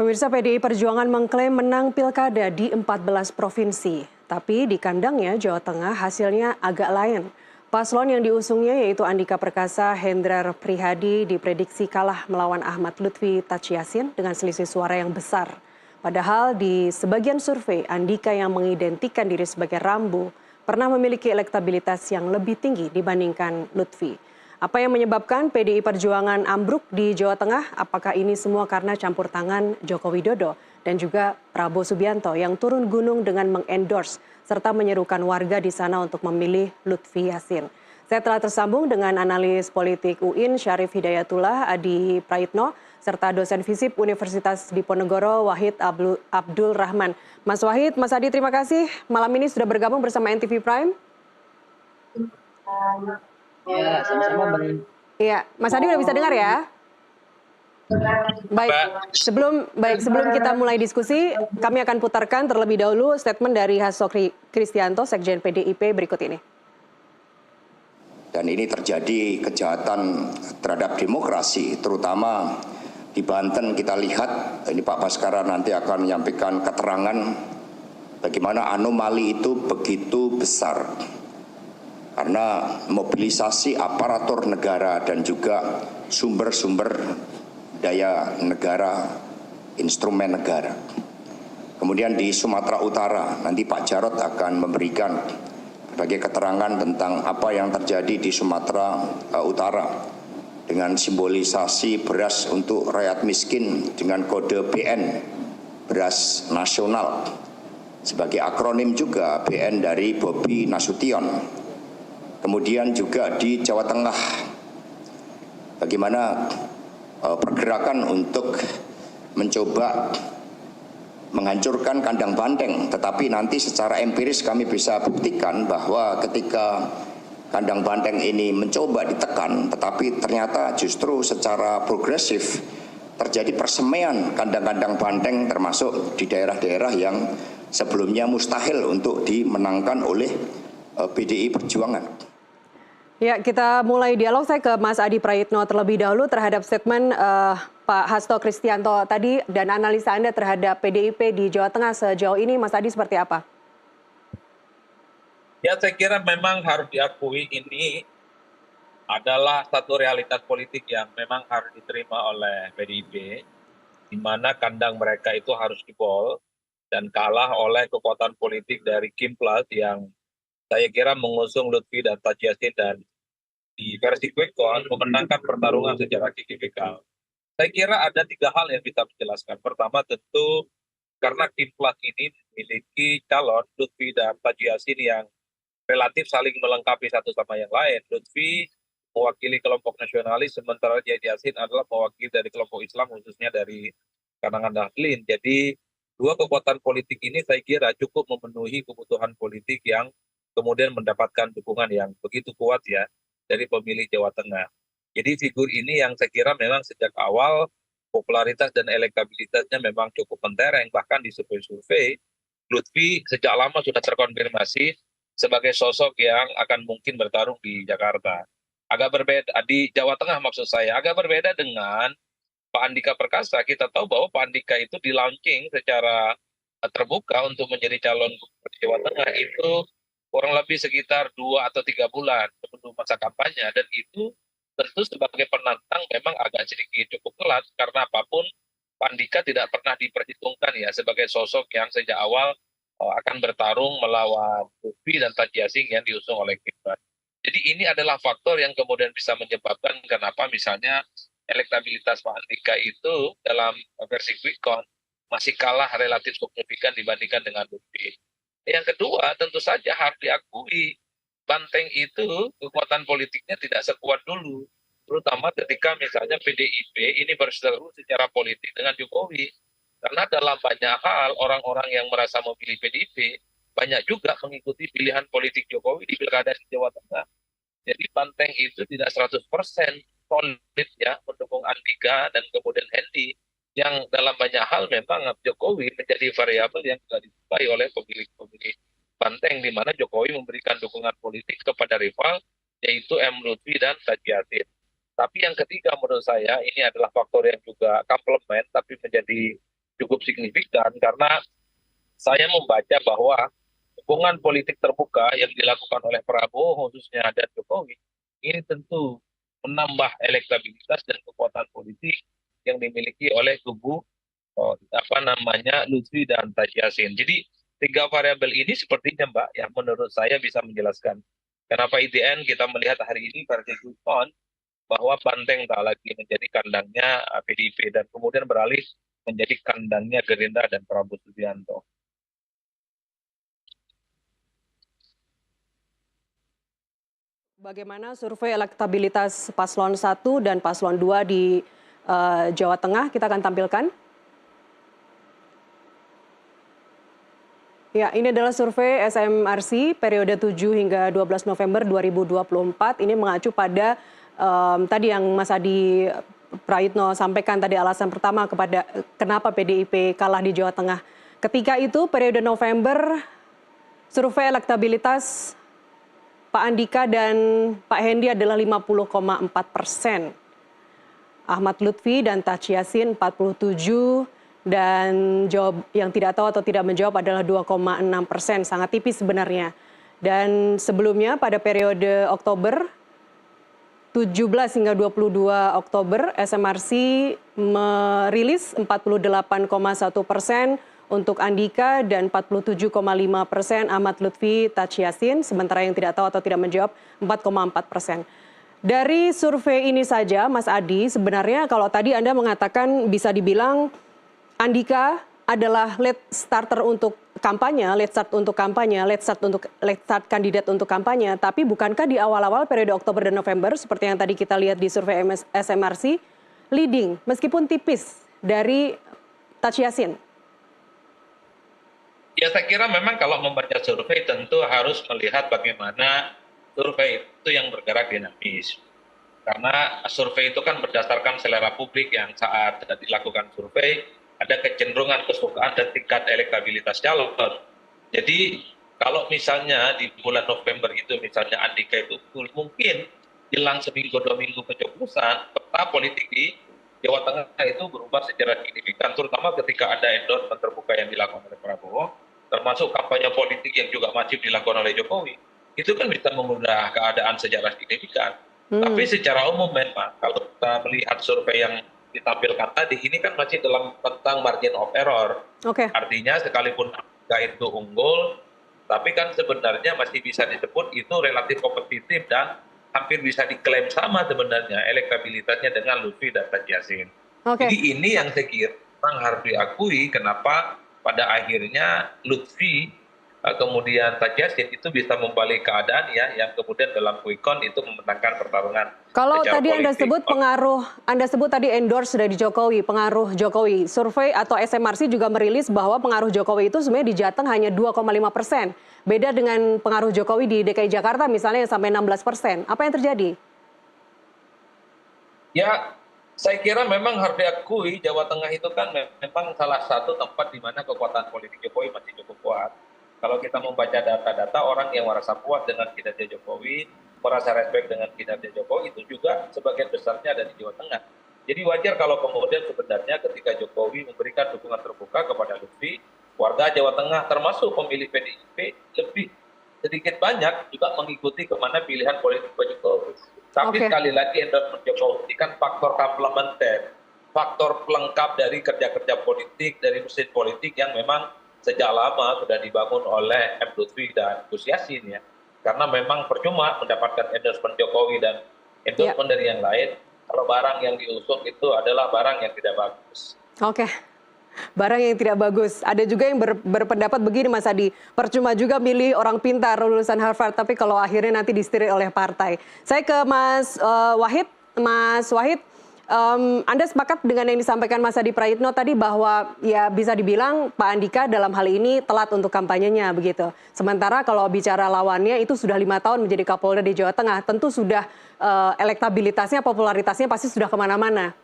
Pemirsa, PDI Perjuangan mengklaim menang pilkada di 14 provinsi. Tapi di kandangnya Jawa Tengah hasilnya agak lain. Paslon yang diusungnya yaitu Andika Perkasa, Hendrar Prihadi diprediksi kalah melawan Ahmad Lutfi Tachiasin dengan selisih suara yang besar. Padahal di sebagian survei, Andika yang mengidentikan diri sebagai Rambo pernah memiliki elektabilitas yang lebih tinggi dibandingkan Lutfi. Apa yang menyebabkan PDI Perjuangan ambruk di Jawa Tengah? Apakah ini semua karena campur tangan Joko Widodo dan juga Prabowo Subianto yang turun gunung dengan mengendorse serta menyerukan warga di sana untuk memilih Lutfi Yassin? Saya telah tersambung dengan analis politik UIN Syarif Hidayatullah Adi Praitno serta dosen FISIP Universitas Diponegoro Wahid Abdul Rahman. Mas Wahid, Mas Adi, terima kasih malam ini sudah bergabung bersama NTV Prime. Ya, sama-sama Bang. Iya, Mas Adi udah bisa dengar ya? Sebelum kita mulai diskusi, kami akan putarkan terlebih dahulu statement dari Hasto Kristianto, Sekjen PDIP berikut ini. Dan ini terjadi kejahatan terhadap demokrasi, terutama di Banten kita lihat, ini Pak Baskara nanti akan menyampaikan keterangan bagaimana anomali itu begitu besar. Karena mobilisasi aparatur negara dan juga sumber-sumber daya negara, instrumen negara. Kemudian di Sumatera Utara, nanti Pak Jarod akan memberikan berbagai keterangan tentang apa yang terjadi di Sumatera Utara dengan simbolisasi beras untuk rakyat miskin dengan kode BN, beras nasional. Sebagai akronim juga BN dari Bobi Nasution. Kemudian juga di Jawa Tengah, bagaimana pergerakan untuk mencoba menghancurkan kandang banteng. Tetapi nanti secara empiris kami bisa buktikan bahwa ketika kandang banteng ini mencoba ditekan, tetapi ternyata justru secara progresif terjadi persemaian kandang-kandang banteng termasuk di daerah-daerah yang sebelumnya mustahil untuk dimenangkan oleh PDI Perjuangan. Ya, kita mulai dialog. Saya ke Mas Adi Praitno terlebih dahulu terhadap statement Pak Hasto Kristianto tadi dan analisa Anda terhadap PDIP di Jawa Tengah sejauh ini, Mas Adi, seperti apa? Ya, saya kira memang harus diakui ini adalah satu realitas politik yang memang harus diterima oleh PDIP, di mana kandang mereka itu harus jebol dan kalah oleh kekuatan politik dari Kim Plus yang saya kira mengusung Lutfi dan Tachiasin dan di versi quick count memenangkan pertarungan secara signifikan. Saya kira ada 3 hal yang bisa menjelaskan. Pertama tentu karena Kim Plus ini memiliki calon Lutfi dan Tachiasin yang relatif saling melengkapi satu sama yang lain. Lutfi mewakili kelompok nasionalis, sementara Tachiasin adalah mewakili dari kelompok Islam, khususnya dari kalangan Nahdlin. Jadi dua kekuatan politik ini saya kira cukup memenuhi kebutuhan politik yang kemudian mendapatkan dukungan yang begitu kuat ya dari pemilih Jawa Tengah. Jadi figur ini yang saya kira memang sejak awal popularitas dan elektabilitasnya memang cukup mentereng, bahkan di survei-survei Lutfi sejak lama sudah terkonfirmasi sebagai sosok yang akan mungkin bertarung di Jakarta. Agak berbeda di Jawa Tengah maksud saya, agak berbeda dengan Pak Andika Perkasa. Kita tahu bahwa Pak Andika itu di launching secara terbuka untuk menjadi calon gubernur Jawa Tengah itu kurang lebih sekitar 2 atau 3 bulan sebelum masa kampanye, dan itu tentu sebagai penantang memang agak sedikit cukup telat karena apapun Pak Andika tidak pernah diperhitungkan ya sebagai sosok yang sejak awal akan bertarung melawan Lutfi dan Tachiasin yang diusung oleh Gibran. Jadi ini adalah faktor yang kemudian bisa menyebabkan kenapa misalnya elektabilitas Pak Andika itu dalam versi quick count masih kalah relatif signifikan dibandingkan dengan Lutfi. Yang kedua, tentu saja harus diakui Banteng itu kekuatan politiknya tidak sekuat dulu, terutama ketika misalnya PDIP ini berseteru secara politik dengan Jokowi. Karena dalam banyak hal orang-orang yang merasa memilih PDIP banyak juga mengikuti pilihan politik Jokowi di pilkada di Jawa Tengah. Jadi Banteng itu tidak 100% solid ya mendukung Andika dan kemudian Hendi, yang dalam banyak hal memang Jokowi menjadi variabel yang tidak disukai oleh pemilih-pemilih Banteng, di mana Jokowi memberikan dukungan politik kepada rival yaitu M. Lutfi dan Tachiasin. Tapi yang ketiga menurut saya ini adalah faktor yang juga komplement tapi menjadi cukup signifikan karena saya membaca bahwa hubungan politik terbuka yang dilakukan oleh Prabowo khususnya dan Jokowi ini tentu menambah elektabilitas dan kekuatan politik yang dimiliki oleh kubu Lutfi dan Taj Yassin. Jadi tiga variabel ini sepertinya Mbak yang menurut saya bisa menjelaskan kenapa IDN kita melihat hari ini versi quick count bahwa Banteng tak lagi menjadi kandangnya PDIP dan kemudian beralih menjadi kandangnya Gerindra dan Prabowo Subianto. Bagaimana survei elektabilitas paslon 1 dan paslon 2 di Jawa Tengah kita akan tampilkan. Ya, ini adalah survei SMRC periode 7 hingga 12 November 2024. Ini mengacu pada tadi yang Mas Adi Praitno sampaikan tadi alasan pertama kepada kenapa PDIP kalah di Jawa Tengah. Ketika itu periode November survei elektabilitas Pak Andika dan Pak Hendi adalah 50,4%. Ahmad Lutfi dan Taj Yassin 47 dan jawab yang tidak tahu atau tidak menjawab adalah 2,6%, sangat tipis sebenarnya. Dan sebelumnya pada periode Oktober 17 hingga 22 Oktober SMRC merilis 48,1% untuk Andika dan 47,5% Ahmad Lutfi Taj Yassin, sementara yang tidak tahu atau tidak menjawab 4,4%. Dari survei ini saja Mas Adi, sebenarnya kalau tadi Anda mengatakan bisa dibilang Andika adalah late starter untuk kampanye, late start kandidat untuk kampanye, tapi bukankah di awal-awal periode Oktober dan November seperti yang tadi kita lihat di survei SMRC leading meskipun tipis dari Taj Yassin? Ya saya kira memang kalau membaca survei tentu harus melihat bagaimana survei itu yang bergerak dinamis. Karena survei itu kan berdasarkan selera publik yang saat dilakukan survei ada kecenderungan kesukaan dan tingkat elektabilitas calon. Jadi kalau misalnya di bulan November itu misalnya Andika itu mungkin jelang seminggu 2 minggu pencoblosan, peta politik di Jawa Tengah itu berubah secara signifikan, terutama ketika ada endorsement terbuka yang dilakukan oleh Prabowo, termasuk kampanye politik yang juga masif dilakukan oleh Jokowi, itu kan bisa mengubah keadaan secara signifikan. Tapi secara umum memang kalau kita melihat survei yang ditampilkan tadi, ini kan masih dalam tentang margin of error. Artinya sekalipun angka itu unggul, tapi kan sebenarnya masih bisa disebut itu relatif kompetitif dan hampir bisa diklaim sama sebenarnya elektabilitasnya dengan Lutfi dan Taj Yassin. Jadi ini yang saya kira harus diakui kenapa pada akhirnya Lutfi kemudian Taj Yassin itu bisa membalik keadaan ya, yang kemudian dalam quick count itu memenangkan pertarungan. Kalau tadi Anda sebut pengaruh, Anda sebut tadi endorse dari Jokowi, pengaruh Jokowi. Survei atau SMRC juga merilis bahwa pengaruh Jokowi itu sebenarnya di Jateng hanya 2,5%. Beda dengan pengaruh Jokowi di DKI Jakarta misalnya yang sampai 16%. Apa yang terjadi? Ya, saya kira memang harus diakui Jawa Tengah itu kan memang salah satu tempat di mana kekuatan politik Jokowi masih cukup kuat. Kalau kita membaca data-data, orang yang merasa puas dengan kinerja Jokowi, merasa respect dengan kinerja Jokowi, itu juga sebagian besarnya ada di Jawa Tengah. Jadi wajar kalau kemudian sebenarnya ketika Jokowi memberikan dukungan terbuka kepada Lutfi, warga Jawa Tengah termasuk pemilih PDIP lebih sedikit banyak juga mengikuti kemana pilihan politik Pak Jokowi. Tapi sekali lagi endorsement Jokowi ini kan faktor komplementer, faktor pelengkap dari kerja-kerja politik, dari mesin politik yang memang sejak lama sudah dibangun oleh M. Lutfi dan Gus Yassin ya. Karena memang percuma mendapatkan endorsement Jokowi dan endorsement dari yang lain, kalau barang yang diusung itu adalah barang yang tidak bagus. Barang yang tidak bagus. Ada juga yang berpendapat begini Mas Adi, percuma juga milih orang pintar lulusan Harvard, tapi kalau akhirnya nanti disetir oleh partai. Saya ke Mas Wahid. Mas Wahid, Anda sepakat dengan yang disampaikan Mas Adi Praitno tadi bahwa ya bisa dibilang Pak Andika dalam hal ini telat untuk kampanyenya begitu. Sementara kalau bicara lawannya itu sudah 5 tahun menjadi Kapolda di Jawa Tengah, tentu sudah elektabilitasnya, popularitasnya pasti sudah kemana-mana.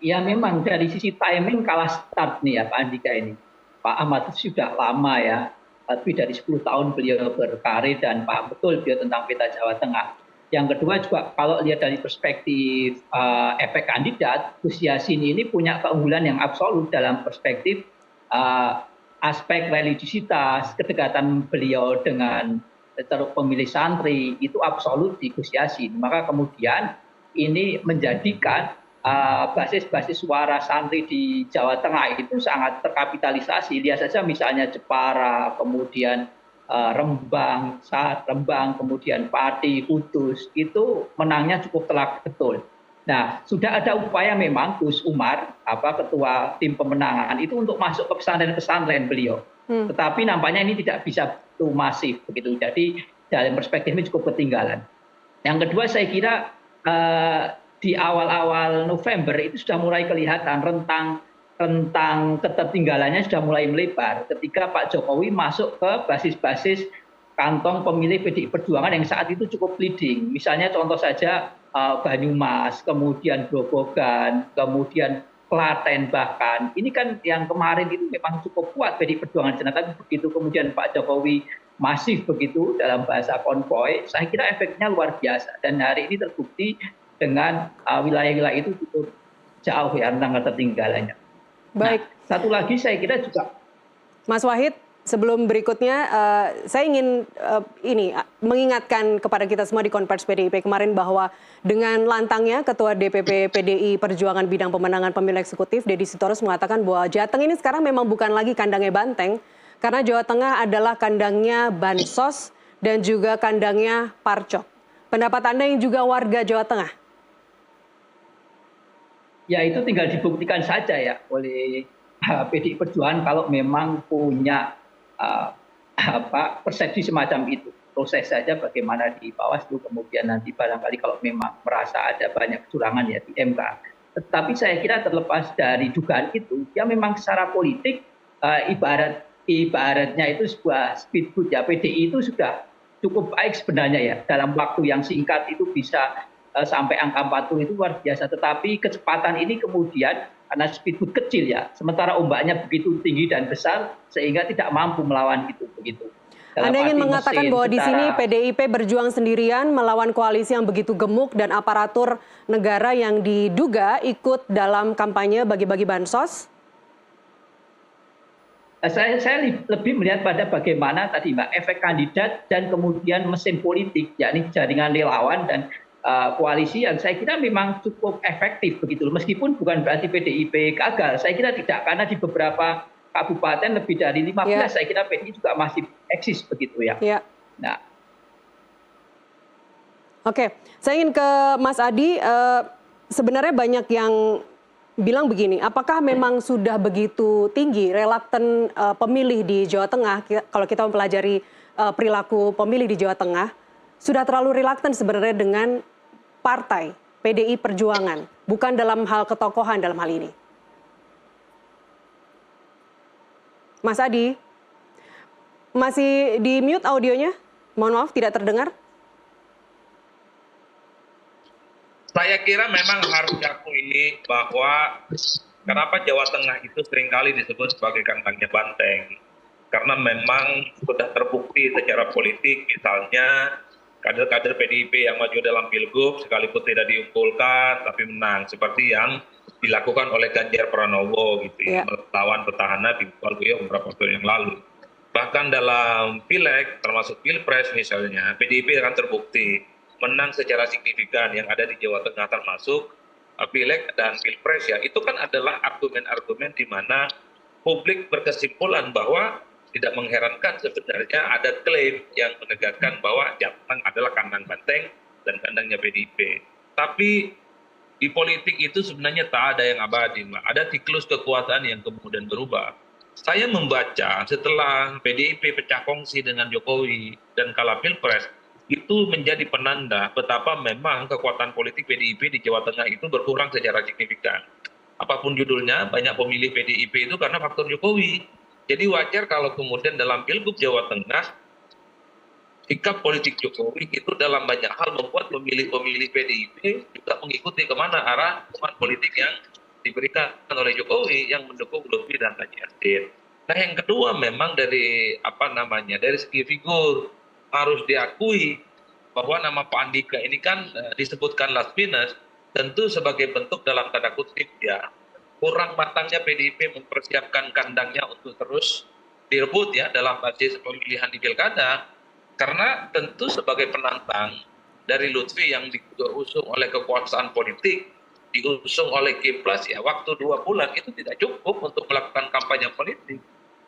Ya memang dari sisi timing kalah start nih ya Pak Andika ini. Pak Ahmad itu sudah lama ya, lebih dari 10 tahun beliau berkarir dan paham betul beliau tentang peta Jawa Tengah. Yang kedua juga kalau lihat dari perspektif efek kandidat, Gus Yassin ini punya keunggulan yang absolut dalam perspektif aspek religiusitas, kedekatan beliau dengan ceruk pemilih santri itu absolut di Gus Yassin. Maka kemudian ini menjadikan basis-basis suara santri di Jawa Tengah itu sangat terkapitalisasi. Lihat saja misalnya Jepara, kemudian Rembang, kemudian Pati, Kudus, itu menangnya cukup telak betul. Nah, sudah ada upaya memang Gus Umar, ketua tim pemenangan itu untuk masuk ke pesantren-pesantren beliau. Tetapi nampaknya ini tidak bisa begitu masif begitu. Jadi dalam perspektif ini cukup ketinggalan. Yang kedua saya kira di awal-awal November itu sudah mulai kelihatan rentang ketertinggalannya sudah mulai melebar ketika Pak Jokowi masuk ke basis-basis kantong pemilih PDI Perjuangan yang saat itu cukup leading. Misalnya contoh saja Banyumas, kemudian Grobogan, kemudian Klaten bahkan. Ini kan yang kemarin itu memang cukup kuat PDI Perjuangan. Tapi begitu kemudian Pak Jokowi masif begitu dalam bahasa konvoy, saya kira efeknya luar biasa. Dan hari ini terbukti dengan wilayah-wilayah itu cukup jauh ya rentang ketertinggalannya. Baik. Nah, satu lagi saya kira juga Mas Wahid, sebelum berikutnya saya ingin mengingatkan kepada kita semua di Konvers PDIP kemarin bahwa dengan lantangnya Ketua DPP PDI Perjuangan Bidang Pemenangan Pemilu Eksekutif Deddy Sitorus mengatakan bahwa Jateng ini sekarang memang bukan lagi kandangnya Banteng karena Jawa Tengah adalah kandangnya Bansos dan juga kandangnya Parcok. Pendapat Anda yang juga warga Jawa Tengah? Ya itu tinggal dibuktikan saja ya oleh PDI Perjuangan kalau memang punya persepsi semacam itu. Proses saja bagaimana di Bawaslu, kemudian nanti barangkali kalau memang merasa ada banyak kecurangan ya di MK. Tetapi saya kira terlepas dari dugaan itu, ya memang secara politik ibaratnya itu sebuah speedboat ya. PDI itu sudah cukup baik sebenarnya ya dalam waktu yang singkat itu bisa sampai angka 40 itu luar biasa. Tetapi kecepatan ini kemudian karena speedboat kecil ya, sementara ombaknya begitu tinggi dan besar sehingga tidak mampu melawan itu begitu. Anda ingin mengatakan bahwa di sini PDIP berjuang sendirian melawan koalisi yang begitu gemuk dan aparatur negara yang diduga ikut dalam kampanye bagi-bagi bansos? Saya lebih melihat pada bagaimana tadi Mbak efek kandidat dan kemudian mesin politik, yakni jaringan relawan dan koalisi yang saya kira memang cukup efektif begitu. Meskipun bukan berarti PDIP gagal, saya kira tidak karena di beberapa kabupaten lebih dari 15 saya kira PDI juga masih eksis begitu ya. Nah. Oke, saya ingin ke Mas Adi. Sebenarnya banyak yang bilang begini, apakah memang sudah begitu tinggi relaktan pemilih di Jawa Tengah? Kalau kita mempelajari perilaku pemilih di Jawa Tengah, sudah terlalu relaktan sebenarnya dengan partai PDI Perjuangan, bukan dalam hal ketokohan dalam hal ini. Mas Adi, masih di mute audionya? Mohon maaf, tidak terdengar. Saya kira memang harus diakui bahwa kenapa Jawa Tengah itu seringkali disebut sebagai kandangnya Banteng. Karena memang sudah terbukti secara politik, misalnya kader-kader PDIP yang maju dalam pilgub sekalipun tidak diunggulkan tapi menang, seperti yang dilakukan oleh Ganjar Pranowo gitu ya, melawan petahana di Waluyo beberapa waktu yang lalu. Bahkan dalam pileg termasuk pilpres misalnya, PDIP akan terbukti menang secara signifikan yang ada di Jawa Tengah termasuk pileg dan pilpres ya. Itu kan adalah argumen-argumen di mana publik berkesimpulan bahwa tidak mengherankan sebenarnya ada klaim yang menegakkan bahwa Jateng adalah kandang Banteng dan kandangnya PDIP. Tapi di politik itu sebenarnya tak ada yang abadi, Mbak. Ada siklus kekuasaan yang kemudian berubah. Saya membaca setelah PDIP pecah kongsi dengan Jokowi dan kalah pilpres, itu menjadi penanda betapa memang kekuatan politik PDIP di Jawa Tengah itu berkurang secara signifikan. Apapun judulnya, banyak pemilih PDIP itu karena faktor Jokowi. Jadi wajar kalau kemudian dalam pilgub Jawa Tengah, sikap politik Jokowi itu dalam banyak hal membuat pemilih-pemilih PDIP juga mengikuti kemana arah dukungan politik yang diberikan oleh Jokowi yang mendukung Lutfi dan Haji Yassin. Nah yang kedua memang dari segi figur harus diakui bahwa nama Pak Andika ini kan disebutkan last minute, tentu sebagai bentuk dalam tanda kutip ya kurang matangnya PDIP mempersiapkan kandangnya untuk terus direbut ya dalam basis pemilihan di pilkada, karena tentu sebagai penantang dari Lutfi yang diusung oleh kekuasaan politik, diusung oleh Kiplas ya waktu 2 bulan itu tidak cukup untuk melakukan kampanye politik.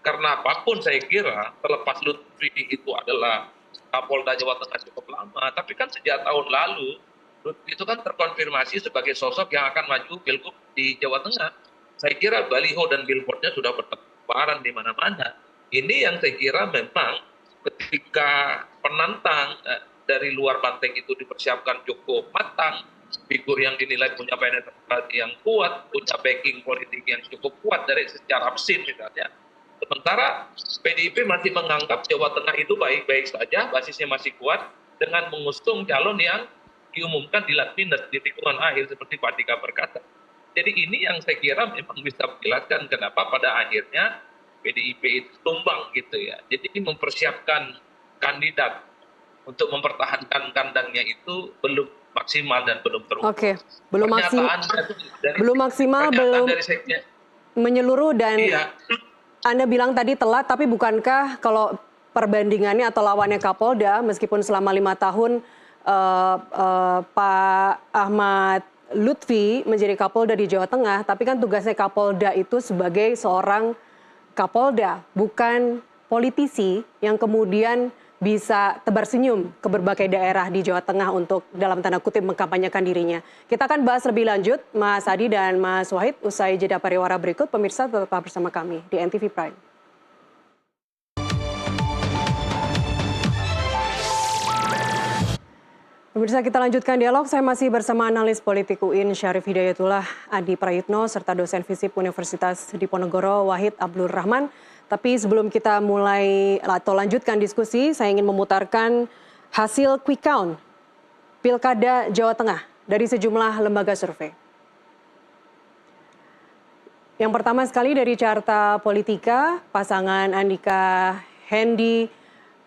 Karena apapun saya kira terlepas Lutfi itu adalah Kapolda Jawa Tengah cukup lama, tapi kan sejak tahun lalu Lutfi itu kan terkonfirmasi sebagai sosok yang akan maju pilgub di Jawa Tengah. Saya kira baliho dan billboardnya sudah bertebaran di mana-mana. Ini yang saya kira memang ketika penantang dari luar banteng itu dipersiapkan cukup matang, figur yang dinilai punya penetrasi yang kuat, punya backing politik yang cukup kuat dari secara mesin misalnya. Sementara PDIP masih menganggap Jawa Tengah itu baik-baik saja, basisnya masih kuat, dengan mengusung calon yang diumumkan di last minute, di tikungan akhir seperti Pak Andika berkata. Jadi ini yang saya kira memang bisa menjelaskan kenapa pada akhirnya PDIP itu tumbang gitu ya. Jadi mempersiapkan kandidat untuk mempertahankan kandangnya itu belum maksimal dan belum terukur. Oke, belum maksimal, belum menyeluruh dan iya. Anda bilang tadi telat, tapi bukankah kalau perbandingannya atau lawannya Kapolda, meskipun selama 5 tahun Pak Ahmad Lutfi menjadi Kapolda di Jawa Tengah, tapi kan tugasnya Kapolda itu sebagai seorang Kapolda, bukan politisi yang kemudian bisa tebar senyum ke berbagai daerah di Jawa Tengah untuk dalam tanda kutip mengkampanyekan dirinya. Kita akan bahas lebih lanjut, Mas Adi dan Mas Wahid, usai jeda pariwara berikut. Pemirsa tetap bersama kami di NTV Prime. Pemirsa, kita lanjutkan dialog. Saya masih bersama analis politik UIN Syarif Hidayatullah, Adi Prayitno, serta dosen FISIP Universitas Diponegoro Wahid Abdul Rahman. Tapi sebelum kita mulai atau lanjutkan diskusi, saya ingin memutarkan hasil quick count Pilkada Jawa Tengah dari sejumlah lembaga survei. Yang pertama sekali dari Carta Politika, pasangan Andika Hendi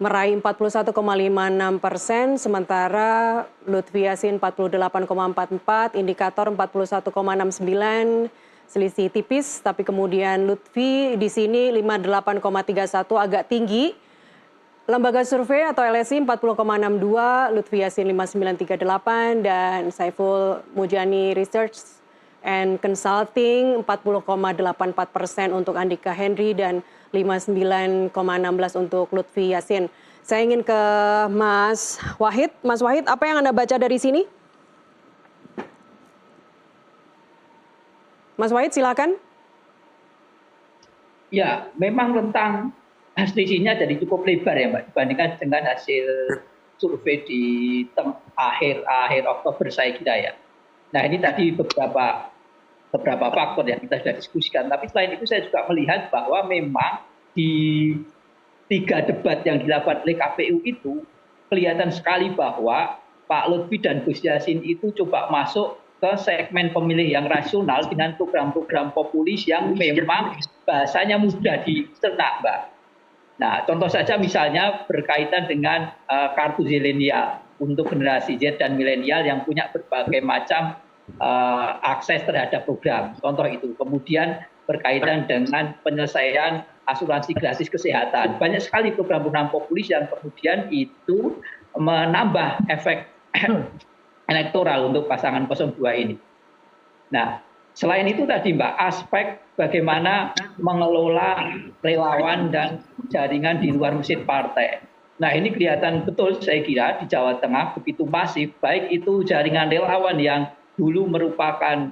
meraih 41,56%, sementara Lutfi Yassin 48,44%, indikator 41,69%, selisih tipis, tapi kemudian Lutfi di sini 58,31, agak tinggi. Lembaga survei atau LSI 40,62, Lutfi Yassin 59,38, dan Saiful Mujani Research and Consulting 40,84% untuk Andika Henry dan 59,16 untuk Lutfi Yassin. Saya ingin ke Mas Wahid. Mas Wahid, apa yang Anda baca dari sini? Mas Wahid, silakan. Ya, memang rentang selisihnya jadi cukup lebar ya Mbak, dibandingkan dengan hasil survei di akhir Oktober saya kira ya. Nah ini tadi beberapa faktor yang kita sudah diskusikan. Tapi selain itu saya juga melihat bahwa memang di 3 debat yang dilakukan oleh KPU itu kelihatan sekali bahwa Pak Lutfi dan Gus Yassin itu coba masuk ke segmen pemilih yang rasional dengan program-program populis yang memang bahasanya mudah dicerna, Mbak. Nah, contoh saja misalnya berkaitan dengan kartu zilenial untuk generasi Z dan milenial yang punya berbagai macam akses terhadap program, contoh itu. Kemudian berkaitan dengan penyelesaian asuransi gratis kesehatan. Banyak sekali program-program populis yang kemudian itu menambah efek elektoral untuk pasangan 02 ini. Nah, selain itu tadi Mbak, aspek bagaimana mengelola relawan dan jaringan di luar mesin partai. Nah, ini kelihatan betul saya kira di Jawa Tengah begitu masif, baik itu jaringan relawan yang dulu merupakan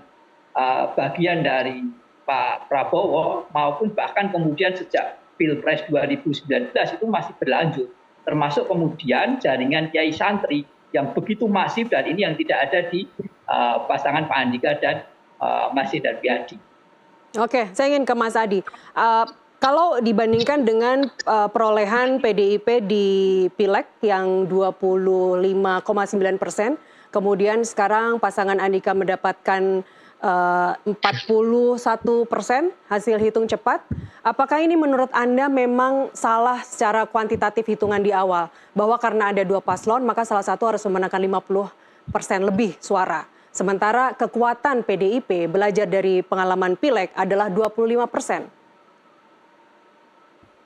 bagian dari Pak Prabowo maupun bahkan kemudian sejak Pilpres 2019 itu masih berlanjut. Termasuk kemudian jaringan Kiai Santri yang begitu masif dan ini yang tidak ada di pasangan Pak Andika dan Mas Hidayat Biadi. Oke, saya ingin ke Mas Adi. Kalau dibandingkan dengan perolehan PDIP di Pileg yang 25,9%, kemudian sekarang pasangan Andika mendapatkan 41% hasil hitung cepat. Apakah ini menurut Anda memang salah secara kuantitatif hitungan di awal? Bahwa karena ada 2 paslon, maka salah satu harus memenangkan 50% lebih suara. Sementara kekuatan PDIP belajar dari pengalaman Pileg adalah 25%.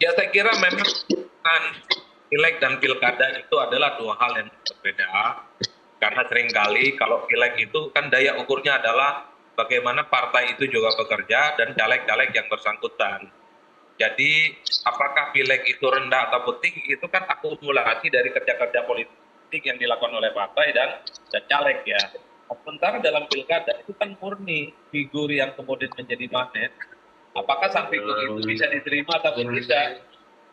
Ya saya kira memang pileg dan pilkada itu adalah dua hal yang berbeda. Karena seringkali kalau pileg itu kan daya ukurnya adalah bagaimana partai itu juga bekerja dan caleg-caleg yang bersangkutan. Jadi apakah pileg itu rendah atau tinggi itu kan akumulasi dari kerja-kerja politik yang dilakukan oleh partai dan caleg ya. Sementara dalam pilkada itu kan murni figur yang kemudian menjadi magnet. Apakah sang figur itu bisa diterima atau tidak?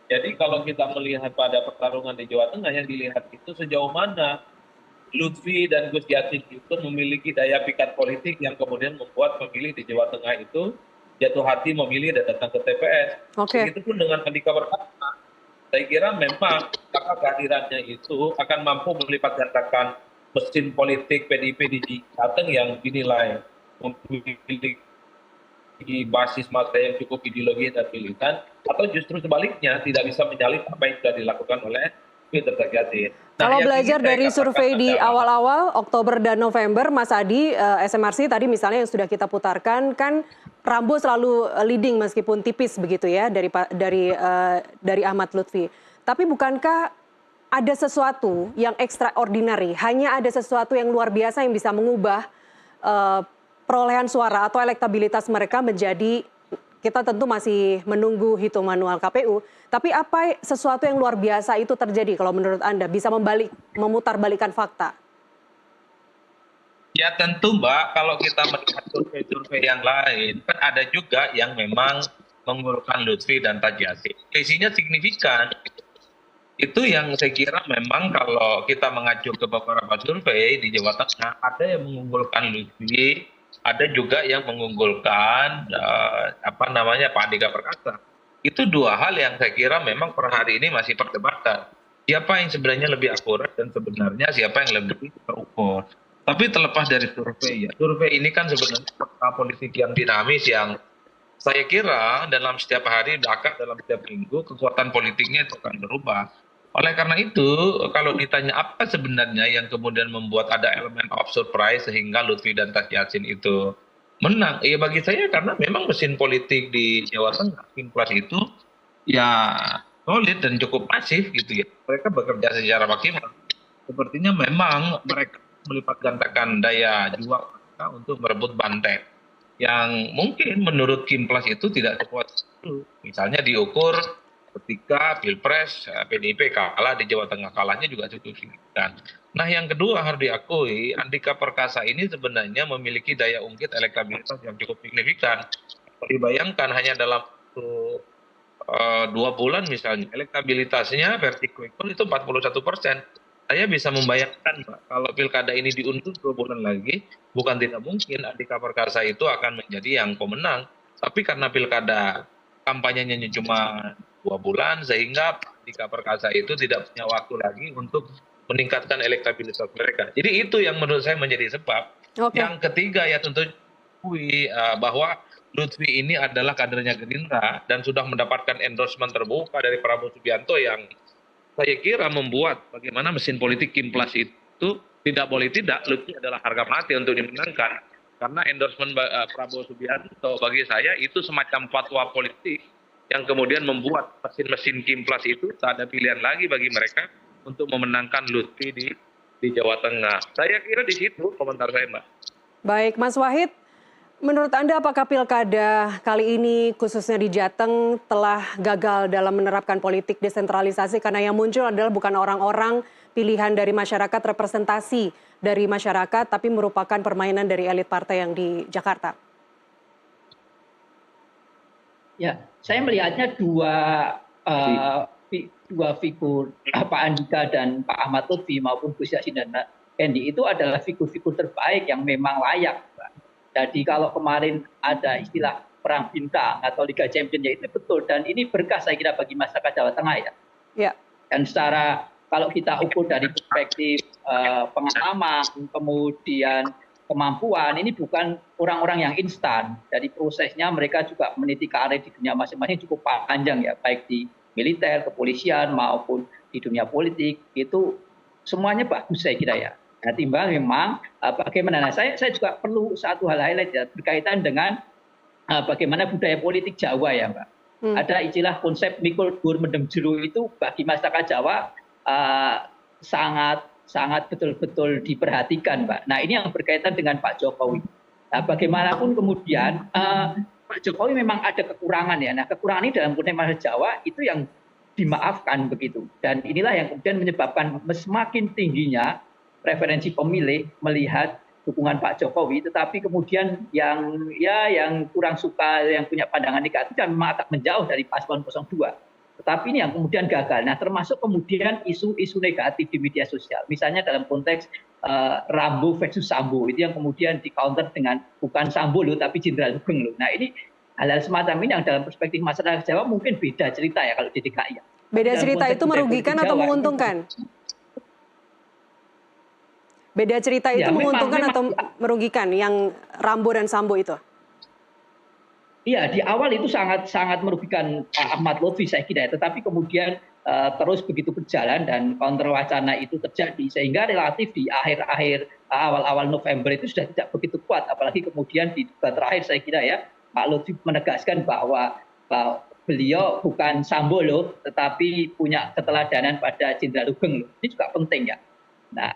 Jadi kalau kita melihat pada pertarungan di Jawa Tengah yang dilihat itu sejauh mana Lutfi dan Gus Yassin itu memiliki daya pikat politik yang kemudian membuat pemilih di Jawa Tengah itu jatuh hati memilih dan datang ke TPS. Begitupun dengan Andika Perkasa. Saya kira memang kehadirannya itu akan mampu melipat gandakan mesin politik PDIP di Jateng yang dinilai memiliki basis massa yang cukup ideologis dan militan, atau justru sebaliknya tidak bisa menyalip apa yang sudah dilakukan oleh Peter Yassin. Kalau belajar dari survei di awal-awal Oktober dan November, Mas Adi, SMRC tadi misalnya yang sudah kita putarkan kan Rambo selalu leading meskipun tipis begitu ya dari Ahmad Lutfi. Tapi bukankah ada sesuatu yang extraordinary, hanya ada sesuatu yang luar biasa yang bisa mengubah perolehan suara atau elektabilitas mereka menjadi, kita tentu masih menunggu hitung manual KPU, tapi apa sesuatu yang luar biasa itu terjadi kalau menurut Anda bisa memutarbalikkan fakta? Ya tentu Mbak, kalau kita melihat survei-survei yang lain, kan ada juga yang memang mengunggulkan Lutfi dan Taj Yassin. Selisihnya signifikan. Itu yang saya kira memang kalau kita mengacu ke beberapa survei di Jawa Tengah, ada yang mengunggulkan Lutfi, ada juga yang mengunggulkan Pak Andika Perkasa. Itu dua hal yang saya kira memang per hari ini masih perdebatan. Siapa yang sebenarnya lebih akurat dan sebenarnya siapa yang lebih terukur. Tapi terlepas dari survei ya, survei ini kan sebenarnya peta politik yang dinamis yang saya kira dalam setiap hari, bahkan dalam setiap minggu, kekuatan politiknya itu akan berubah. Oleh karena itu, kalau ditanya apa sebenarnya yang kemudian membuat ada elemen of surprise sehingga Lutfi dan Taj Yassin itu menang, ya bagi saya karena memang mesin politik di Jawa Tengah, Kimplas itu ya solid dan cukup masif gitu ya. Mereka bekerja secara maksimal. Sepertinya memang mereka melipat gandakan daya juang untuk merebut banteng. Yang mungkin menurut Kimplas itu tidak sekuat itu. Misalnya diukur ketika Pilpres PDIP kalah di Jawa Tengah, kalahnya juga cukup signifikan. Nah yang kedua harus diakui, Andika Perkasa ini sebenarnya memiliki daya ungkit elektabilitas yang cukup signifikan. Dibayangkan hanya dalam 2 bulan misalnya, elektabilitasnya versi Quick Count itu 41%. Saya bisa membayangkan Pak, kalau pilkada ini diundur 2 bulan lagi, bukan tidak mungkin Andika Perkasa itu akan menjadi yang pemenang. Tapi karena pilkada kampanyenya cuma 2 bulan, sehingga Andika Perkasa itu tidak punya waktu lagi untuk meningkatkan elektabilitas mereka. Jadi itu yang menurut saya menjadi sebab. Yang ketiga ya tentu bahwa Lutfi ini adalah kadernya Gerindra dan sudah mendapatkan endorsement terbuka dari Prabowo Subianto yang saya kira membuat bagaimana mesin politik Kimplas itu tidak boleh tidak, Lutfi adalah harga mati untuk dimenangkan. Karena endorsement Prabowo Subianto bagi saya itu semacam fatwa politik yang kemudian membuat mesin-mesin Kimplas itu tak ada pilihan lagi bagi mereka untuk memenangkan Lutfi di Jawa Tengah. Saya kira di situ komentar saya, Mbak. Baik, Mas Wahid, menurut Anda apakah pilkada kali ini khususnya di Jateng telah gagal dalam menerapkan politik desentralisasi karena yang muncul adalah bukan orang-orang pilihan dari masyarakat, representasi dari masyarakat, tapi merupakan permainan dari elit partai yang di Jakarta? Ya, saya melihatnya dua figur Pak Andika dan Pak Ahmad Lutfi maupun Gus Yassin dan Hendi itu adalah figur-figur terbaik yang memang layak. Jadi kalau kemarin ada istilah perang bintang atau Liga Champions ya itu betul, dan ini berkah saya kira bagi masyarakat Jawa Tengah ya. Ya. Dan secara kalau kita ukur dari perspektif pengalaman, kemudian kemampuan ini bukan orang-orang yang instan. Jadi prosesnya mereka juga meniti karir di dunia masing-masing cukup panjang ya, baik di militer, kepolisian maupun di dunia politik itu semuanya bagus saya kira ya. Nah, timbang memang bagaimana. Nah, saya juga perlu satu hal highlight ya berkaitan dengan bagaimana budaya politik Jawa ya Mbak. Ada istilah konsep mikul gur mendem jero itu bagi masyarakat Jawa sangat sangat betul-betul diperhatikan, Mbak. Nah, ini yang berkaitan dengan Pak Jokowi. Nah, bagaimanapun kemudian Pak Jokowi memang ada kekurangan ya. Nah, kekurangan ini dalam konteks masyarakat Jawa itu yang dimaafkan begitu. Dan inilah yang kemudian menyebabkan semakin tingginya preferensi pemilih melihat dukungan Pak Jokowi, tetapi kemudian yang kurang suka, yang punya pandangan negatif dan memang agak menjauh dari paslon 02. Tetapi ini yang kemudian gagal. Nah, termasuk kemudian isu-isu negatif di media sosial. Misalnya dalam konteks Rambo versus Sambo, itu yang kemudian di counter dengan bukan Sambo loh, tapi Jenderal Sugeng loh. Nah, ini hal-hal semacam ini yang dalam perspektif masyarakat Jawa mungkin beda cerita ya kalau di DKI. Ya. Beda cerita itu merugikan atau menguntungkan? Beda cerita itu menguntungkan atau merugikan yang Rambo dan Sambo itu? Iya, di awal itu sangat merugikan Pak Ahmad Lutfi saya kira, tetapi kemudian terus begitu berjalan dan counter wacana itu terjadi sehingga relatif di akhir-akhir awal-awal November itu sudah tidak begitu kuat, apalagi kemudian di debat terakhir saya kira ya Pak Lutfi menegaskan bahwa beliau bukan Sambo loh, tetapi punya keteladanan pada Jenderal Sugeng loh. Ini juga penting ya. Nah,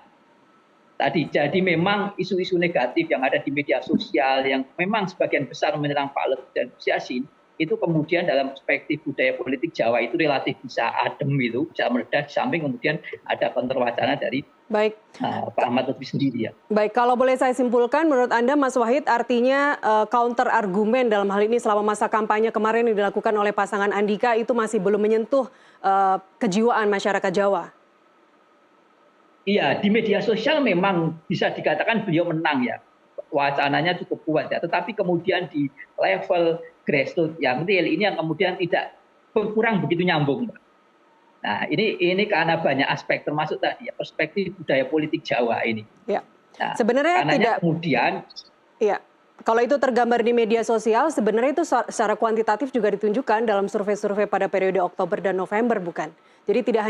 jadi memang isu-isu negatif yang ada di media sosial yang memang sebagian besar menyerang Pak Lutfi dan Gus Yassin itu kemudian dalam perspektif budaya politik Jawa itu relatif bisa adem itu, bisa meredah di samping kemudian ada counter wacana dari Pak Ahmad Lutfi sendiri ya. Baik, kalau boleh saya simpulkan menurut Anda Mas Wahid artinya counter argumen dalam hal ini selama masa kampanye kemarin yang dilakukan oleh pasangan Andika itu masih belum menyentuh kejiwaan masyarakat Jawa. Iya, di media sosial memang bisa dikatakan beliau menang ya. Wacananya cukup kuat ya. Tetapi kemudian di level grassroots yang real ini yang kemudian tidak kurang begitu nyambung. Nah, ini karena banyak aspek termasuk tadi ya perspektif budaya politik Jawa ini. Ya. Nah, sebenarnya tidak kemudian ya. Kalau itu tergambar di media sosial, sebenarnya itu secara kuantitatif juga ditunjukkan dalam survei-survei pada periode Oktober dan November, bukan? Jadi tidak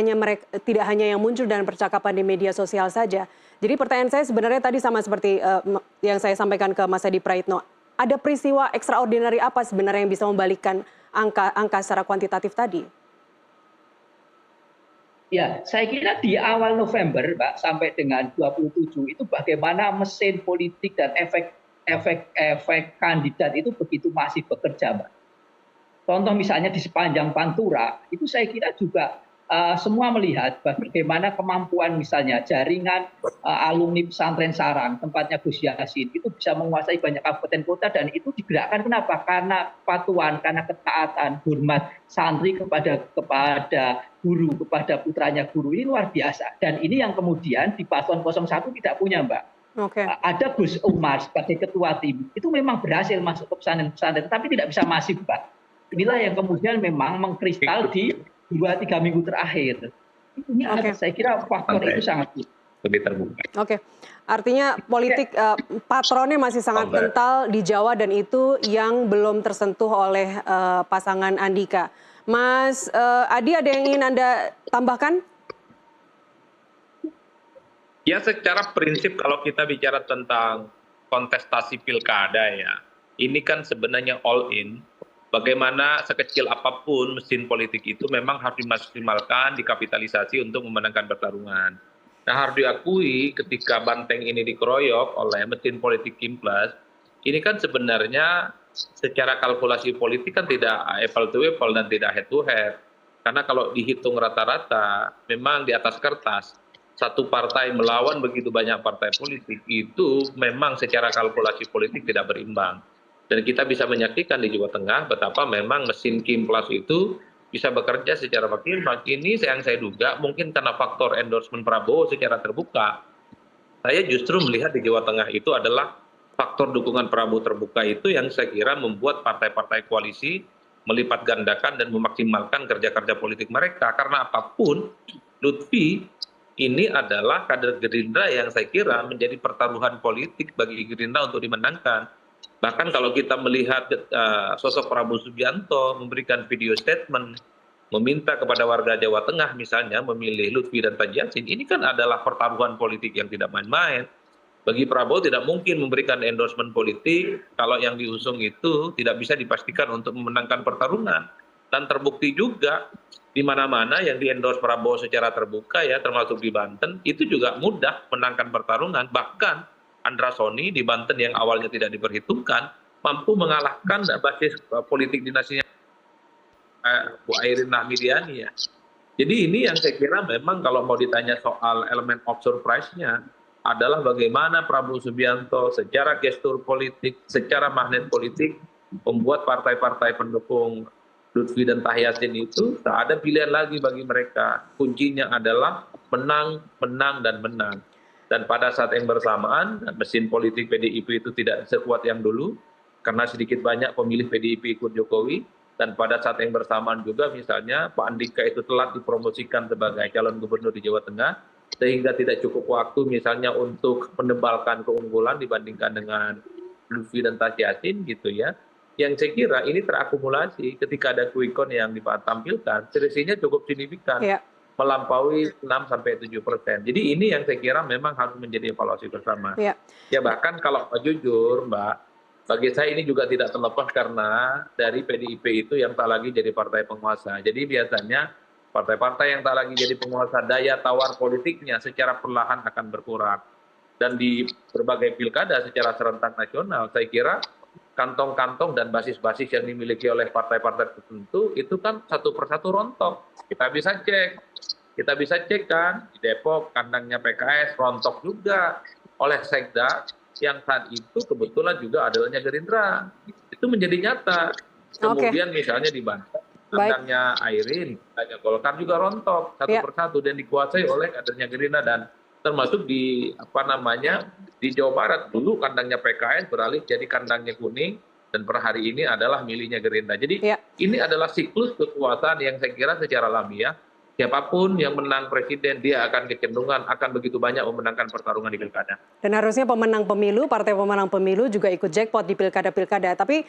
hanya yang muncul dalam percakapan di media sosial saja. Jadi pertanyaan saya sebenarnya tadi sama seperti yang saya sampaikan ke Mas Adi Praitno. Ada peristiwa extraordinary apa sebenarnya yang bisa membalikkan angka secara kuantitatif tadi? Ya, saya kira di awal November, Mbak, sampai dengan 27 itu bagaimana mesin politik dan efek kandidat itu begitu masif bekerja, Mbak. Contoh misalnya di sepanjang Pantura, itu saya kira juga semua melihat bagaimana kemampuan misalnya jaringan alumni pesantren Sarang, tempatnya Gus Yassin, itu bisa menguasai banyak kabupaten kota dan itu digerakkan kenapa? Karena kepatuhan, karena ketaatan, hormat santri kepada guru, kepada putranya guru, ini luar biasa. Dan ini yang kemudian di paslon 01 tidak punya, Mbak. Okay. Ada Gus Umar sebagai ketua tim itu memang berhasil masuk ke pesantren tapi tidak bisa masif, Pak. Inilah yang kemudian memang mengkristal di 2-3 minggu terakhir. Ini saya kira faktor itu sangat lebih terbuka. Oke. Artinya politik patronnya masih sangat kental di Jawa dan itu yang belum tersentuh oleh pasangan Andika. Mas Adi, ada yang ingin Anda tambahkan? Ya, secara prinsip kalau kita bicara tentang kontestasi pilkada ya, ini kan sebenarnya all in. Bagaimana sekecil apapun mesin politik itu memang harus dimaksimalkan, dikapitalisasi untuk memenangkan pertarungan. Nah, harus diakui ketika banteng ini dikeroyok oleh mesin politik Kim Plus, ini kan sebenarnya secara kalkulasi politik kan tidak apple to apple dan tidak head to head. Karena kalau dihitung rata-rata, memang di atas kertas, satu partai melawan begitu banyak partai politik itu memang secara kalkulasi politik tidak berimbang. Dan kita bisa menyaksikan di Jawa Tengah betapa memang mesin Kim Plus itu bisa bekerja secara maksimal. Ini yang saya duga mungkin karena faktor endorsement Prabowo secara terbuka. Saya justru melihat di Jawa Tengah itu adalah faktor dukungan Prabowo terbuka itu yang saya kira membuat partai-partai koalisi melipat gandakan dan memaksimalkan kerja-kerja politik mereka. Karena apapun, Lutfi ini adalah kader Gerindra yang saya kira menjadi pertaruhan politik bagi Gerindra untuk dimenangkan. Bahkan kalau kita melihat sosok Prabowo Subianto memberikan video statement, meminta kepada warga Jawa Tengah misalnya memilih Lutfi dan Taji Yassin, ini kan adalah pertaruhan politik yang tidak main-main. Bagi Prabowo tidak mungkin memberikan endorsement politik kalau yang diusung itu tidak bisa dipastikan untuk memenangkan pertarungan. Dan terbukti juga di mana-mana yang di-endorse Prabowo secara terbuka ya, termasuk di Banten, itu juga mudah menangkan pertarungan. Bahkan Andra Soni di Banten yang awalnya tidak diperhitungkan, mampu mengalahkan basis politik dinastinya Bu Airin Nahmidiani ya. Jadi ini yang saya kira memang kalau mau ditanya soal elemen of surprise-nya, adalah bagaimana Prabowo Subianto secara gestur politik, secara magnet politik, membuat partai-partai pendukung Lutfi dan Tahi Yassin itu tak ada pilihan lagi bagi mereka. Kuncinya adalah menang, menang, dan menang. Dan pada saat yang bersamaan, mesin politik PDIP itu tidak sekuat yang dulu, karena sedikit banyak pemilih PDIP ikut Jokowi, dan pada saat yang bersamaan juga misalnya Pak Andika itu telah dipromosikan sebagai calon gubernur di Jawa Tengah, sehingga tidak cukup waktu misalnya untuk menebalkan keunggulan dibandingkan dengan Lutfi dan Taji Yassin gitu ya. Yang saya kira ini terakumulasi ketika ada quick count yang ditampilkan, selisihnya cukup signifikan, melampaui 6-7%. Jadi ini yang saya kira memang harus menjadi evaluasi bersama. Ya bahkan kalau jujur Mbak, bagi saya ini juga tidak terlepas karena dari PDIP itu yang tak lagi jadi partai penguasa. Jadi biasanya partai-partai yang tak lagi jadi penguasa, daya tawar politiknya secara perlahan akan berkurang. Dan di berbagai pilkada secara serentak nasional, saya kira kantong-kantong dan basis-basis yang dimiliki oleh partai-partai tertentu itu kan satu persatu rontok. Kita bisa cek kan, di Depok kandangnya PKS rontok juga oleh Sekda yang saat itu kebetulan juga adanya Gerindra. Itu menjadi nyata. Kemudian misalnya di Banten, kandangnya Airin, kandangnya Golkar juga rontok satu persatu dan dikuasai oleh kadernya Gerindra, dan termasuk di di Jawa Barat dulu kandangnya PKS beralih jadi kandangnya Kuning, dan per hari ini adalah miliknya Gerindra. Jadi ini adalah siklus kekuasaan yang saya kira secara alamiah siapapun yang menang presiden dia akan kecenderungan akan begitu banyak memenangkan pertarungan di pilkada. Dan harusnya pemenang pemilu, partai pemenang pemilu juga ikut jackpot di pilkada-pilkada. Tapi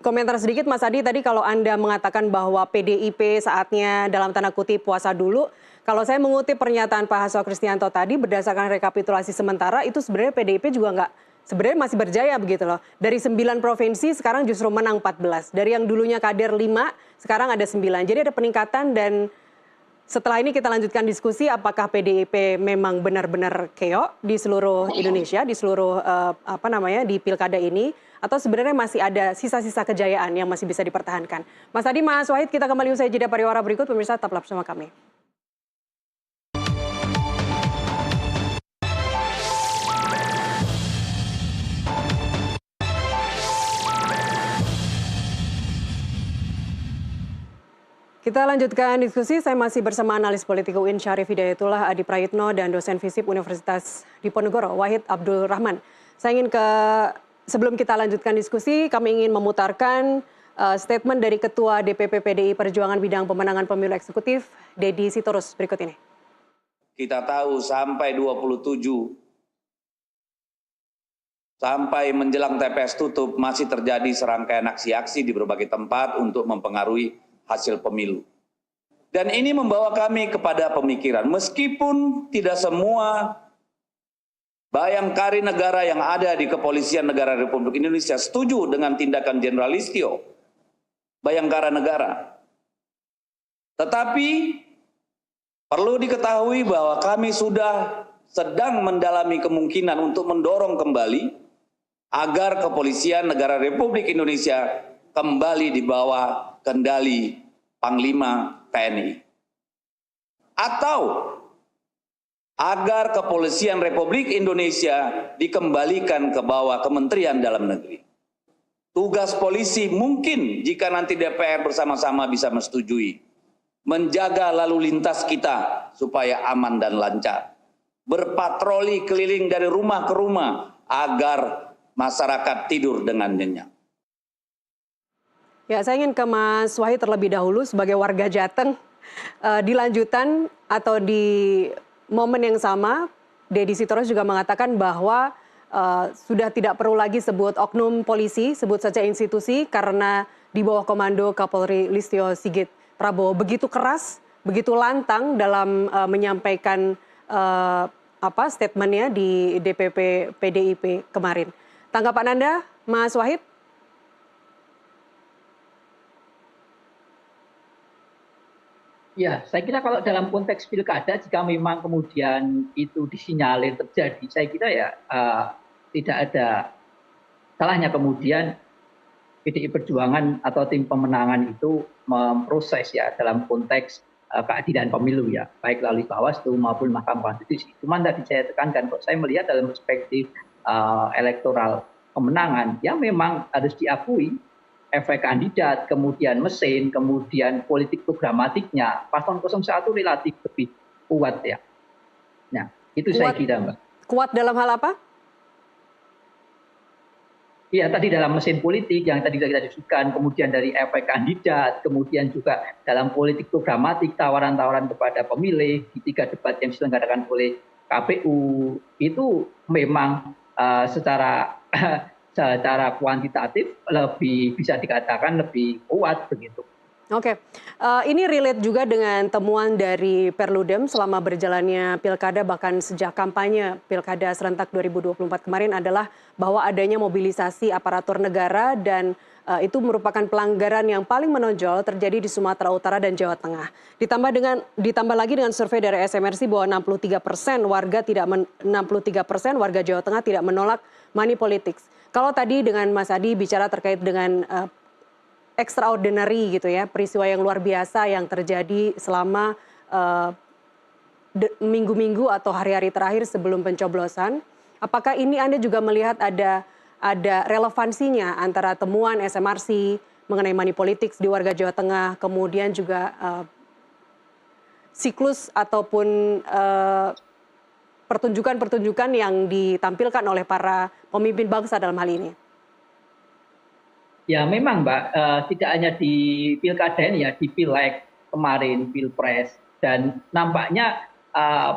komentar sedikit Mas Adi, tadi kalau Anda mengatakan bahwa PDIP saatnya dalam tanda kutip puasa dulu, kalau saya mengutip pernyataan Pak Hasto Kristianto tadi berdasarkan rekapitulasi sementara itu sebenarnya PDIP juga sebenarnya masih berjaya begitu loh. Dari 9 provinsi sekarang justru menang 14. Dari yang dulunya kader 5 sekarang ada 9. Jadi ada peningkatan, dan setelah ini kita lanjutkan diskusi apakah PDIP memang benar-benar keok di seluruh Indonesia, di seluruh di pilkada ini, atau sebenarnya masih ada sisa-sisa kejayaan yang masih bisa dipertahankan. Mas Adi, Mas Wahid, kita kembali usai jeda pariwara berikut. Pemirsa tetaplah bersama kami. Kita lanjutkan diskusi, saya masih bersama analis politik UIN Syarif Hidayatullah Adi Prayitno dan dosen FISIP Universitas Diponegoro Wahid Abdul Rahman. Saya ingin sebelum kita lanjutkan diskusi, kami ingin memutarkan statement dari Ketua DPP PDI Perjuangan Bidang Pemenangan Pemilu Eksekutif, Dedi Sitorus, berikut ini. Kita tahu sampai 27, sampai menjelang TPS tutup masih terjadi serangkaian aksi-aksi di berbagai tempat untuk mempengaruhi hasil pemilu. Dan ini membawa kami kepada pemikiran, meskipun tidak semua bayangkari negara yang ada di Kepolisian Negara Republik Indonesia setuju dengan tindakan Jenderal Listio, Bayangkara Negara. Tetapi perlu diketahui bahwa kami sudah sedang mendalami kemungkinan untuk mendorong kembali agar Kepolisian Negara Republik Indonesia kembali di bawah kendali Panglima TNI. Atau agar Kepolisian Republik Indonesia dikembalikan ke bawah Kementerian Dalam Negeri. Tugas polisi mungkin jika nanti DPR bersama-sama bisa menyetujui, menjaga lalu lintas kita supaya aman dan lancar. Berpatroli keliling dari rumah ke rumah agar masyarakat tidur dengan nyenyak. Ya, saya ingin ke Mas Wahid terlebih dahulu sebagai warga Jateng. Di lanjutan atau di momen yang sama, Deddy Sitorus juga mengatakan bahwa sudah tidak perlu lagi sebut oknum polisi, sebut saja institusi karena di bawah komando Kapolri Listio Sigit Prabowo. Begitu keras, begitu lantang dalam menyampaikan statementnya di DPP PDIP kemarin. Tanggapan Anda, Mas Wahid? Ya, saya kira kalau dalam konteks pilkada, jika memang kemudian itu disinyalir terjadi, saya kira ya tidak ada salahnya kemudian PDI Perjuangan atau tim pemenangan itu memproses ya dalam konteks keadilan pemilu ya, baik melalui Bawaslu maupun Mahkamah Konstitusi. Cuman tadi saya tekankan, kok saya melihat dalam perspektif elektoral kemenangan, ya memang harus diakui efek kandidat, kemudian mesin, kemudian politik programatiknya, paslon 01 relatif lebih kuat ya. Nah, itu saya kira, Mbak. Kuat dalam hal apa? Iya, tadi dalam mesin politik yang tadi kita diskusikan, kemudian dari efek kandidat, kemudian juga dalam politik programatik, tawaran-tawaran kepada pemilih di 3 debat yang diselenggarakan oleh KPU, itu memang secara kuantitatif lebih bisa dikatakan lebih kuat begitu. Oke, ini relate juga dengan temuan dari Perludem selama berjalannya pilkada, bahkan sejak kampanye pilkada serentak 2024 kemarin adalah bahwa adanya mobilisasi aparatur negara dan itu merupakan pelanggaran yang paling menonjol terjadi di Sumatera Utara dan Jawa Tengah. Ditambah lagi dengan survei dari SMRC bahwa 63% warga Jawa Tengah tidak menolak money politics. Kalau tadi dengan Mas Adi bicara terkait dengan extraordinary gitu ya, peristiwa yang luar biasa yang terjadi selama minggu-minggu atau hari-hari terakhir sebelum pencoblosan. Apakah ini Anda juga melihat ada relevansinya antara temuan SMRC mengenai money politics di warga Jawa Tengah, kemudian juga siklus ataupun pertunjukan-pertunjukan yang ditampilkan oleh para pemimpin bangsa dalam hal ini? Ya memang Mbak, tidak hanya di pilkada ini ya, di pileg kemarin, pilpres, dan nampaknya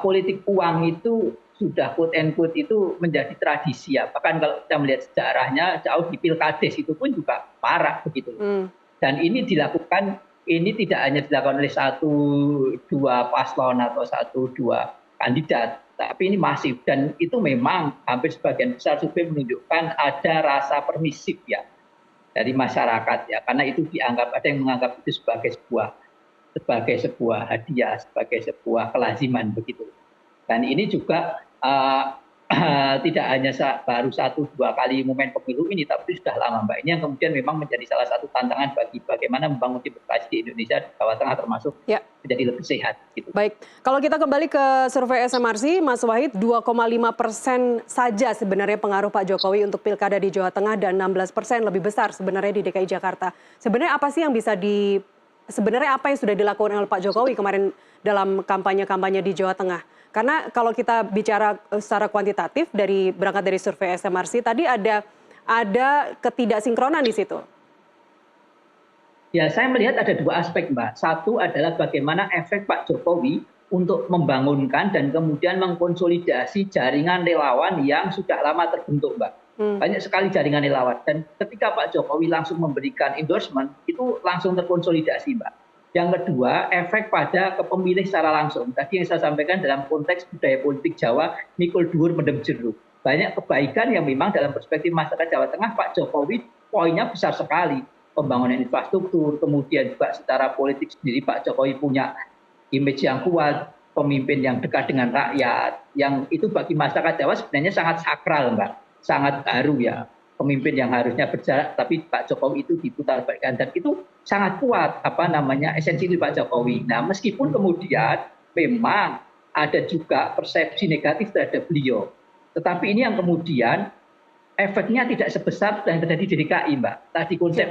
politik uang itu sudah quote and quote itu menjadi tradisi ya. Bahkan kalau kita melihat sejarahnya jauh di pilkades itu pun juga marak begitu. Dan ini dilakukan, ini tidak hanya dilakukan oleh 1-2 paslon atau 1-2 kandidat, tapi ini masif dan itu memang hampir sebagian besar survei menunjukkan ada rasa permisif ya dari masyarakat ya, karena itu dianggap, ada yang menganggap itu sebagai sebuah hadiah, sebagai sebuah kelaziman begitu. Dan ini juga tidak hanya baru 1-2 kali momen pemilu ini, tapi sudah lama Mbak. Ini yang kemudian memang menjadi salah satu tantangan bagi bagaimana membangun demokrasi di Indonesia, di Jawa Tengah termasuk menjadi lebih sehat. Gitu. Baik, kalau kita kembali ke survei SMRC, Mas Wahid, 2,5% saja sebenarnya pengaruh Pak Jokowi untuk pilkada di Jawa Tengah dan 16% lebih besar sebenarnya di DKI Jakarta. Sebenarnya apa sih yang sebenarnya apa yang sudah dilakukan oleh Pak Jokowi kemarin dalam kampanye-kampanye di Jawa Tengah? Karena kalau kita bicara secara kuantitatif berangkat dari survei SMRC tadi ada ketidaksinkronan di situ. Ya, saya melihat ada 2 aspek, Mbak. Satu adalah bagaimana efek Pak Jokowi untuk membangunkan dan kemudian mengkonsolidasi jaringan relawan yang sudah lama terbentuk, Mbak. Banyak sekali jaringan relawan. Dan ketika Pak Jokowi langsung memberikan endorsement, itu langsung terkonsolidasi, Mbak. Yang kedua, efek pada kepemilih secara langsung. Tadi yang saya sampaikan dalam konteks budaya politik Jawa, mikul dhuwur mendem jeruk. Banyak kebaikan yang memang dalam perspektif masyarakat Jawa Tengah, Pak Jokowi poinnya besar sekali. Pembangunan infrastruktur, kemudian juga secara politik sendiri Pak Jokowi punya image yang kuat, pemimpin yang dekat dengan rakyat, yang itu bagi masyarakat Jawa sebenarnya sangat sakral, Mbak. Sangat haru ya. Pemimpin yang harusnya berjarak, tapi Pak Jokowi itu diputar balikkan, dan itu sangat kuat esensi dari Pak Jokowi. Nah, meskipun kemudian memang ada juga persepsi negatif terhadap beliau, tetapi ini yang kemudian efeknya tidak sebesar yang terjadi di DKI, Mbak. Tadi konsep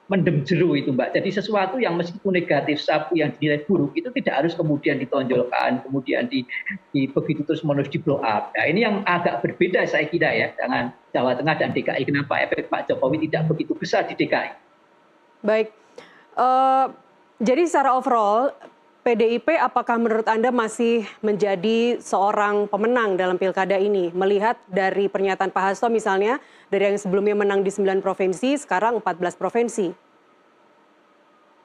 mendem jeru itu, Mbak. Jadi sesuatu yang meskipun negatif, sapu yang dinilai buruk itu tidak harus kemudian ditonjolkan, kemudian begitu terus menerus di blow up. Nah, ini yang agak berbeda saya kira ya dengan Jawa Tengah dan DKI. Kenapa efek Pak Jokowi tidak begitu besar di DKI? Baik, Jadi secara overall, PDIP apakah menurut Anda masih menjadi seorang pemenang dalam pilkada ini? Melihat dari pernyataan Pak Hasto misalnya, dari yang sebelumnya menang di 9 provinsi, sekarang 14 provinsi.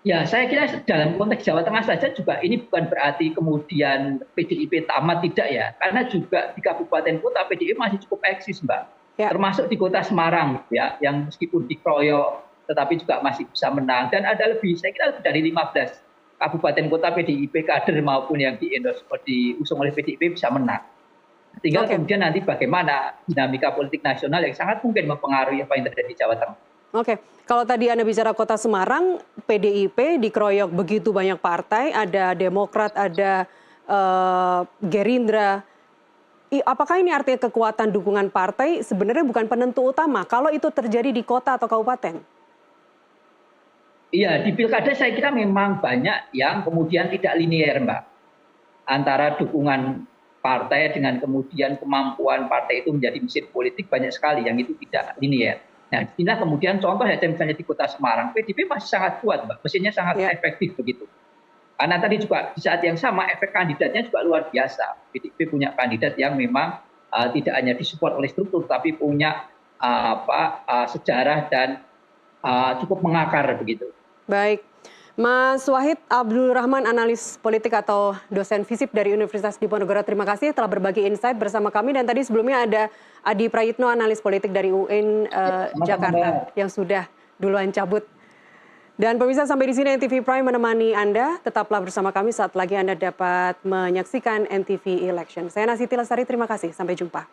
Ya, saya kira dalam konteks Jawa Tengah saja juga ini bukan berarti kemudian PDIP tamat, tidak ya. Karena juga di kabupaten kota PDIP masih cukup eksis, Mbak. Ya. Termasuk di kota Semarang, ya, yang meskipun dikeroyok tetapi juga masih bisa menang. Dan ada lebih, saya kira lebih dari 15 kabupaten kota PDIP kader maupun yang diusung oleh PDIP bisa menang. Tinggal kemudian nanti bagaimana dinamika politik nasional yang sangat mungkin mempengaruhi apa yang terjadi di Jawa Tengah. Oke, kalau tadi Anda bicara kota Semarang, PDIP dikeroyok begitu banyak partai, ada Demokrat, ada Gerindra. Apakah ini artinya kekuatan dukungan partai sebenarnya bukan penentu utama kalau itu terjadi di kota atau kabupaten? Iya, di pilkada saya kira memang banyak yang kemudian tidak linear, Mbak. Antara dukungan partai dengan kemudian kemampuan partai itu menjadi mesin politik banyak sekali yang itu tidak linear. Nah, inilah kemudian contoh saja misalnya di kota Semarang, PDIP masih sangat kuat, Mbak. Mesinnya sangat efektif begitu. Karena tadi juga di saat yang sama efek kandidatnya juga luar biasa. PDIP punya kandidat yang memang tidak hanya disupport oleh struktur, tapi punya sejarah dan cukup mengakar begitu. Baik, Mas Wahid Abdul Rahman, analis politik atau dosen FISIP dari Universitas Diponegoro, terima kasih telah berbagi insight bersama kami. Dan tadi sebelumnya ada Adi Prayitno, analis politik dari UIN Jakarta, yang sudah duluan cabut. Dan pemirsa, sampai di sini NTV Prime menemani Anda. Tetaplah bersama kami, saat lagi Anda dapat menyaksikan NTV Election. Saya Nasiti Lestari, terima kasih. Sampai jumpa.